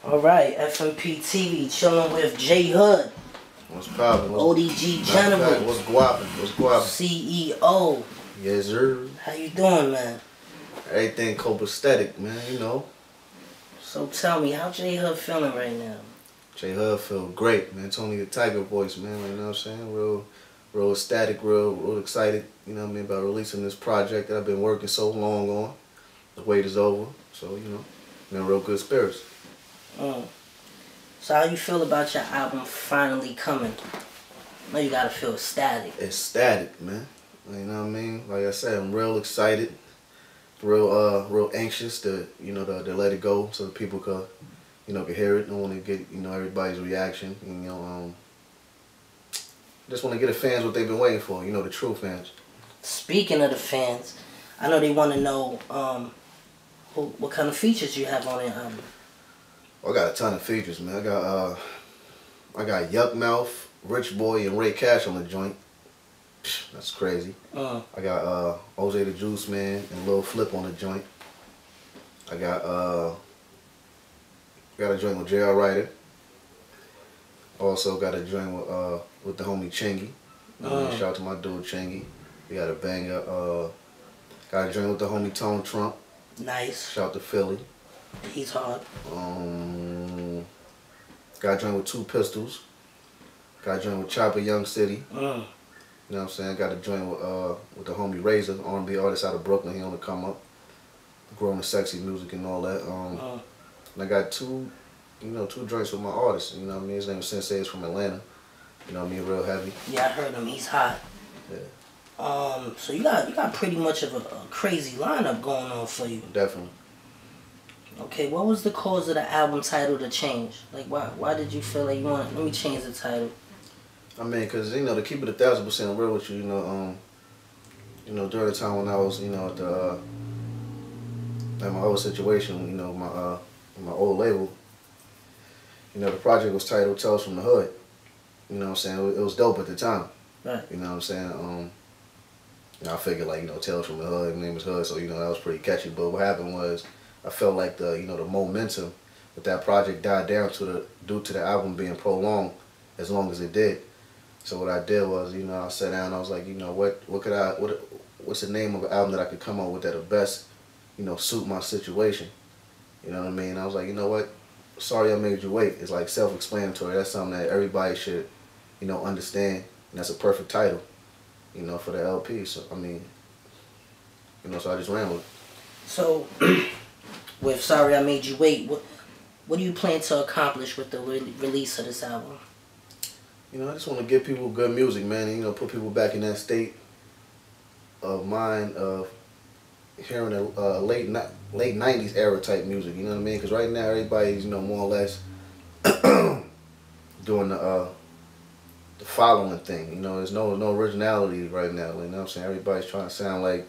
Alright, FMP TV, chilling with J Hood. What's poppin'? ODG General. What's guappin'? What's guappin'? CEO. Yes, sir. How you doing, man? Everything copacetic, man, you know. So tell me, how J Hood feeling right now? J Hood feel great, man. Tony the Tiger voice, man, you know what I'm saying? Real ecstatic, real excited, you know what I mean, about releasing this project that I've been working so long on. The wait is over, so, you know, I'm in real good spirits. So how you feel about your album finally coming? I know you gotta feel ecstatic. Ecstatic, man. You know what I mean? Like I said, I'm real excited, real anxious to, you know, to let it go so that people could, you know, can hear it. I want to get, you know, everybody's reaction. You know, just want to get the fans what they've been waiting for. You know, the true fans. Speaking of the fans, I know they want to know what kind of features you have on your album. I got a ton of features, man. I got Yuck Mouth, Rich Boy, and Ray Cash on the joint. That's crazy. I got OJ the Juice Man and Lil Flip on the joint. I got a joint with J.R. Ryder. Also got a joint with the homie Chingy. Shout out to my dude Chingy. We got a banger. Got a joint with the homie Tone Trump. Nice. Shout out to Philly. He's hard. Got a joint with Two Pistols. Got a joint with Chopper Young City. You know what I'm saying? Got a joint with the homie Razor, R&B artist out of Brooklyn. He on the come up, growing the sexy music and all that. And I got two joints with my artist. You know what I mean? His name is Sensei. He's from Atlanta. You know what I mean? Real heavy. Yeah, I heard him. He's hot. Yeah. So you got pretty much of a crazy lineup going on for you. Definitely. Okay, what was the cause of the album title to change? Like, why did you feel like you want? Let me change the title. I mean, cause you know, to keep it 1,000% real with you, you know, during the time when I was, you know, at my old situation, you know, my old label, you know, the project was titled "Tales from the Hood." You know what I'm saying? It was dope at the time. Right. You know what I'm saying? You know, I figured like, you know, Tales from the Hood, my name is Hood, so you know that was pretty catchy. But what happened was, I felt like the momentum with that project died down due to the album being prolonged as long as it did. So what I did was, you know, I sat down and I was like, you know, what's the name of an album that I could come up with that'll best, you know, suit my situation. You know what I mean? I was like, you know what? Sorry I Made You Wait. It's like self-explanatory. That's something that everybody should, you know, understand. And that's a perfect title, you know, for the LP. So I mean, you know, so I just ran with it. So with Sorry I Made You Wait, what do you plan to accomplish with the release of this album? You know, I just want to give people good music, man, and, you know, put people back in that state of mind of hearing a late 90s era type music, you know what I mean? Because right now everybody's, you know, more or less doing the following thing, you know. There's no originality right now, you know what I'm saying? Everybody's trying to sound like,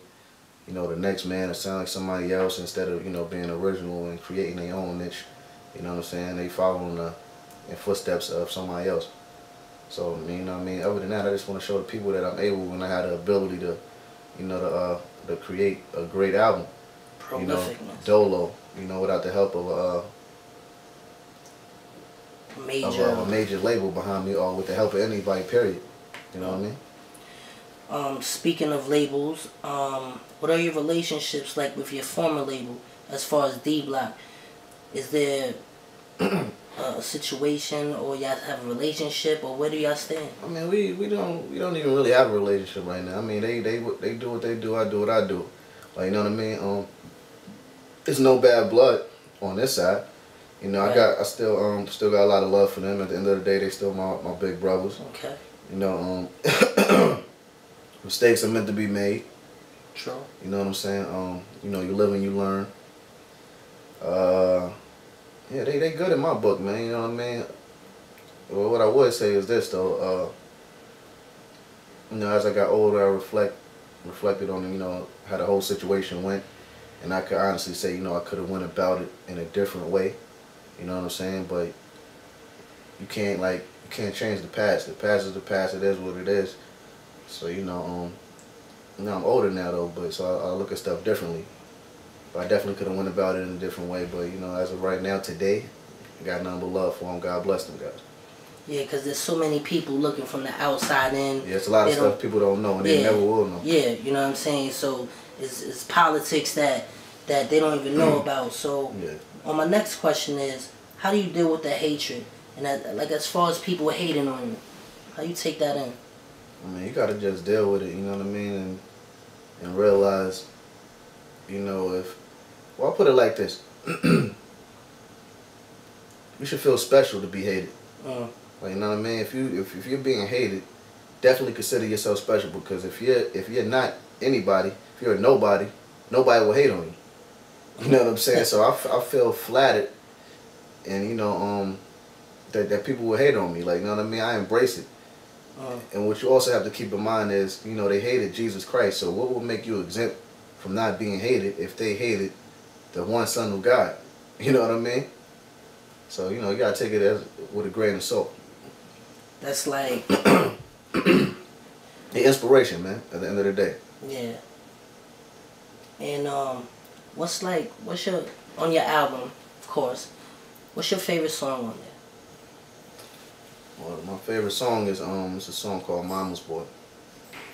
you know, the next man or sound like somebody else instead of, you know, being original and creating their own niche, you know what I'm saying? They following in footsteps of somebody else. So, you know what I mean? Other than that, I just want to show the people that I'm able and I had the ability to, you know, to create a great album. You know, Dolo, you know, without the help of a major label behind me or with the help of anybody, period. You know what I mean? Speaking of labels, what are your relationships like with your former label as far as D-Block? Is there a situation or y'all have a relationship, or where do y'all stand? I mean, we don't even really have a relationship right now. I mean, they do what they do, I do what I do. Like, you know what I mean? There's no bad blood on this side. You know, right. I still got a lot of love for them. At the end of the day, they still my big brothers. Okay. You know, mistakes are meant to be made. True. You know what I'm saying? You know, you live and you learn. Yeah, they good in my book, man. You know what I mean? Well, what I would say is this though. You know, as I got older, I reflected on, you know, how the whole situation went, and I could honestly say, you know, I could have went about it in a different way. You know what I'm saying? But you can't change the past. The past is the past. It is what it is. So you know, I'm older now though, but so I look at stuff differently. But I definitely could have went about it in a different way. But you know, as of right now, today, got nothing but love for them. God bless them guys. Yeah, because there's so many people looking from the outside in. Yeah, it's a lot of stuff people don't know, and they never will know. Yeah, you know what I'm saying? So it's politics that they don't even know about. So on my next question is, how do you deal with the hatred? And that, like, as far as people hating on you, how you take that in? I mean, you gotta just deal with it, you know what I mean? And realize, you know, I'll put it like this. You should feel special to be hated. Like, you know what I mean? If you're being hated, definitely consider yourself special, because if you're not anybody, if you're a nobody, nobody will hate on you. You know what I'm saying? So I feel flattered, and you know that people will hate on me. Like, you know what I mean? I embrace it. And what you also have to keep in mind is, you know, they hated Jesus Christ. So what will make you exempt from not being hated if they hated the one Son of God? You know what I mean? So, you know, you gotta take it with a grain of salt. That's like the inspiration, man, at the end of the day. Yeah. And what's your, on your album, of course, what's your favorite song on there? Well, my favorite song is it's a song called Mama's Boy.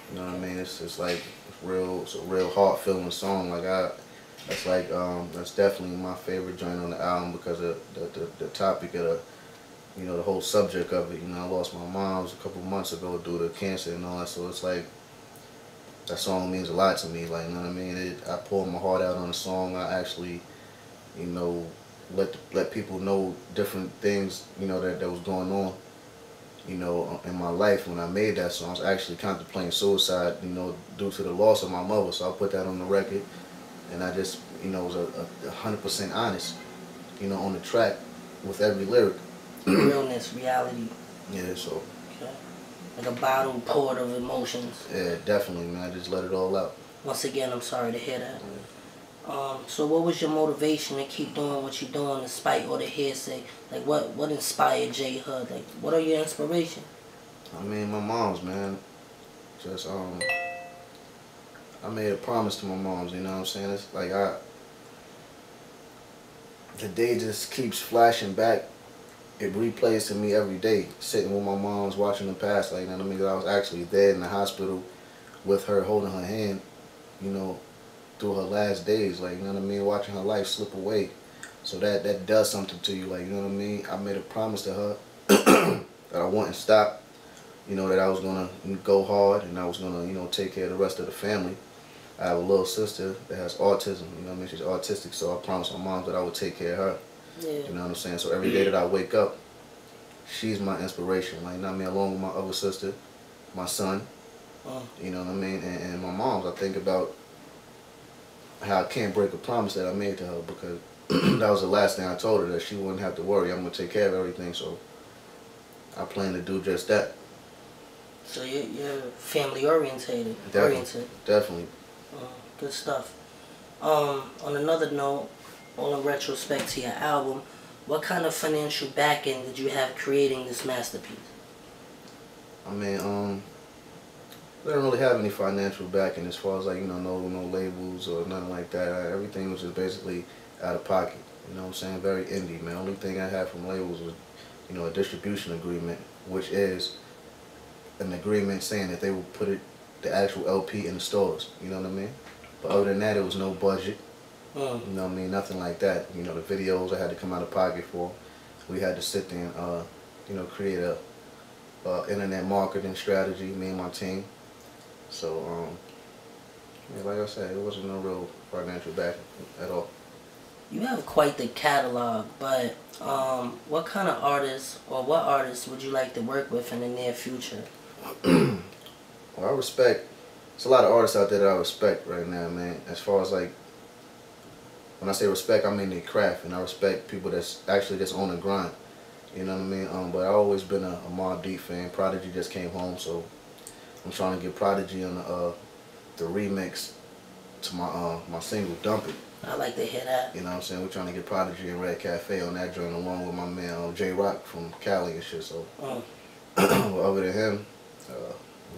You know what I mean? It's a real heart feeling song. Like that's definitely my favorite joint on the album, because of the topic of the whole subject of it. You know, I lost my mom a couple months ago due to cancer and all that, so it's like that song means a lot to me. Like, you know what I mean? I poured my heart out on the song. I actually, you know, let people know different things, you know, that was going on, you know, in my life. When I made that song, I was actually contemplating suicide, you know, due to the loss of my mother. So I put that on the record, and I just, you know, was 100% honest, you know, on the track with every lyric. Realness, reality. Yeah, so. Okay. Like a bottle poured of emotions. Yeah, definitely, man. I just let it all out. Once again, I'm sorry to hear that. Yeah. So what was your motivation to keep doing what you're doing despite all the hearsay? Like, what inspired J Hood? Like, what are your inspiration? I mean, my mom's, man. Just, I made a promise to my moms, you know what I'm saying? It's like the day just keeps flashing back. It replays to me every day, sitting with my moms, watching them pass. Like, you know what I mean? I was actually there in the hospital with her, holding her hand, you know, through her last days. Like, you know what I mean? Watching her life slip away. So that does something to you. Like, you know what I mean? I made a promise to her that I wouldn't stop. You know, that I was going to go hard, and I was going to, you know, take care of the rest of the family. I have a little sister that has autism, you know what I mean? She's autistic, so I promised my mom that I would take care of her. Yeah. You know what I'm saying? So every day that I wake up, she's my inspiration. Like, you know what I mean? Along with my other sister, my son, you know what I mean? And my mom's, I think about how I can't break a promise that I made to her, because that was the last thing I told her, that she wouldn't have to worry. I'm going to take care of everything, so I plan to do just that. So you're family orientated. Definitely. Good stuff. On another note, all in retrospect to your album, what kind of financial backing did you have creating this masterpiece? I mean, I didn't really have any financial backing as far as, like, you know, no labels or nothing like that. Everything was just basically out of pocket. You know what I'm saying? Very indie, man. Only thing I had from labels was, you know, a distribution agreement, which is an agreement saying that they will put the actual LP in the stores. You know what I mean? But other than that, it was no budget. You know what I mean? Nothing like that. You know, the videos I had to come out of pocket for. We had to sit there and, you know, create a internet marketing strategy, me and my team. So, yeah, like I said, it wasn't no real financial backing at all. You have quite the catalog, but what kind of artists, or what artists would you like to work with in the near future? Well, I respect, there's a lot of artists out there that I respect right now, man. As far as, like, when I say respect, I mean their craft, and I respect people that's actually just on the grind. You know what I mean? But I've always been a Mobb Deep fan. Prodigy just came home, so I'm trying to get Prodigy on the remix to my single Dump It. I like to hear that. You know what I'm saying? We're trying to get Prodigy and Red Cafe on that joint, along with my man J Rock from Cali and shit. So, well, other than him,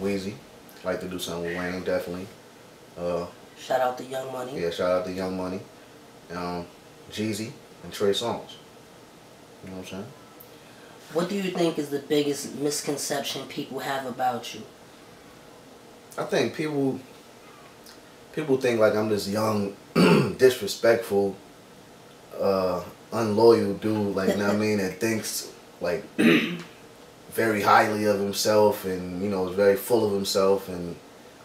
Weezy, like to do something with Wayne, definitely. Shout out to Young Money. Yeah, shout out to Young Money. Jeezy and Trey Songz. You know what I'm saying? What do you think is the biggest misconception people have about you? I think people think like I'm this young, disrespectful, unloyal dude, like, you know what I mean, that thinks like very highly of himself and, you know, is very full of himself and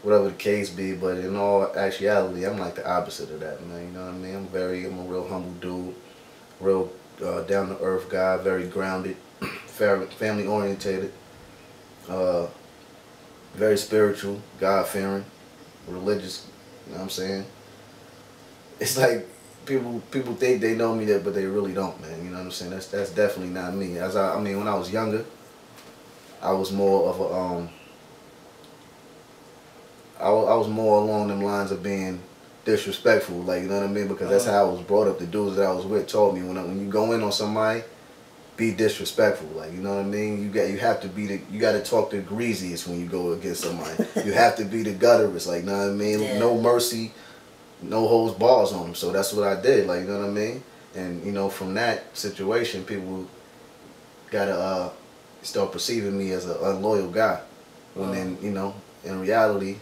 whatever the case be. But in all actuality, I'm like the opposite of that, man. You know what I mean? I'm a real humble dude, real down to earth guy, very grounded, family orientated, very spiritual, God fearing, religious. You know what I'm saying? It's like people think they know me that, but they really don't, man. You know what I'm saying? That's definitely not me. I mean, when I was younger, I was more of a I was more along them lines of being disrespectful, like, you know what I mean, because that's how I was brought up. The dudes that I was with told me when you go in on somebody, be disrespectful, like, you know what I mean. You have to be you got to talk the greasiest when you go against somebody. You have to be the gutterest, like, you know what I mean. Yeah. No mercy, no holds bars on them. So that's what I did, like, you know what I mean. And, you know, from that situation, people gotta start perceiving me as an unloyal guy. When then, you know, in reality,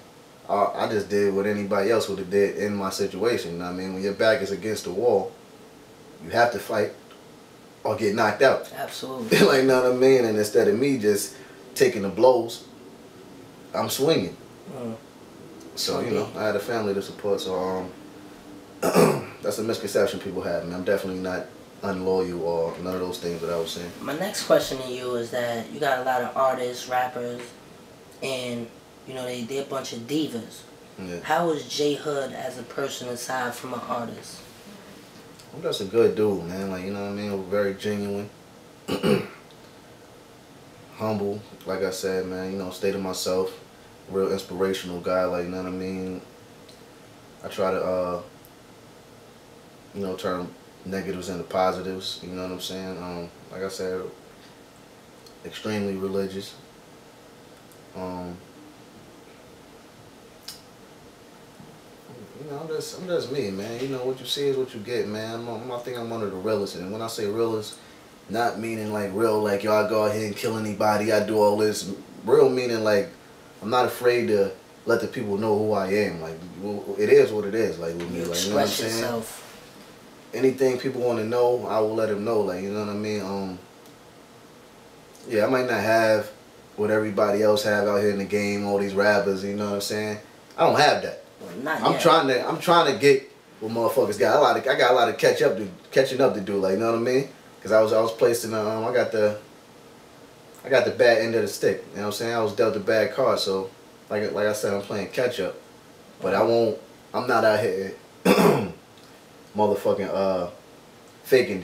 I just did what anybody else would have did in my situation. You know what I mean? When your back is against the wall, you have to fight or get knocked out. Absolutely. Like, you know what I mean? And instead of me just taking the blows, I'm swinging. So, you know, I had a family to support. So, that's a misconception people have, man. I'm definitely not unloyal or none of those things that I was saying. My next question to you is that you got a lot of artists, rappers, and, you know, they're a bunch of divas. Yeah. How is J Hood as a person aside from an artist? I'm just a good dude, man. Like, you know what I mean? I'm very genuine. Humble, like I said, man. You know, stay to myself. Real inspirational guy, like, you know what I mean? I try to, you know, turn negatives into positives, you know what I'm saying? Like I said, extremely religious. You know, I'm just me, man. You know, what you see is what you get, man. I think I'm one of the realest. And when I say realest, not meaning like real, like, yo, I go out here and kill anybody, I do all this. Real meaning like, I'm not afraid to let the people know who I am. Like, it is what it is, like, with me. Like, you know what I'm saying? Yourself. Anything people want to know, I will let them know. Like, you know what I mean? Yeah, I might not have what everybody else have out here in the game, all these rappers, you know what I'm saying? I don't have that. Well, not I'm yet. trying to get what motherfuckers got. I got a lot of catching up to do, like, you know what I mean? Cause I was placed in I got the bad end of the stick. You know what I'm saying? I was dealt a bad card, so like I said, I'm playing catch up. But I'm not out here motherfucking faking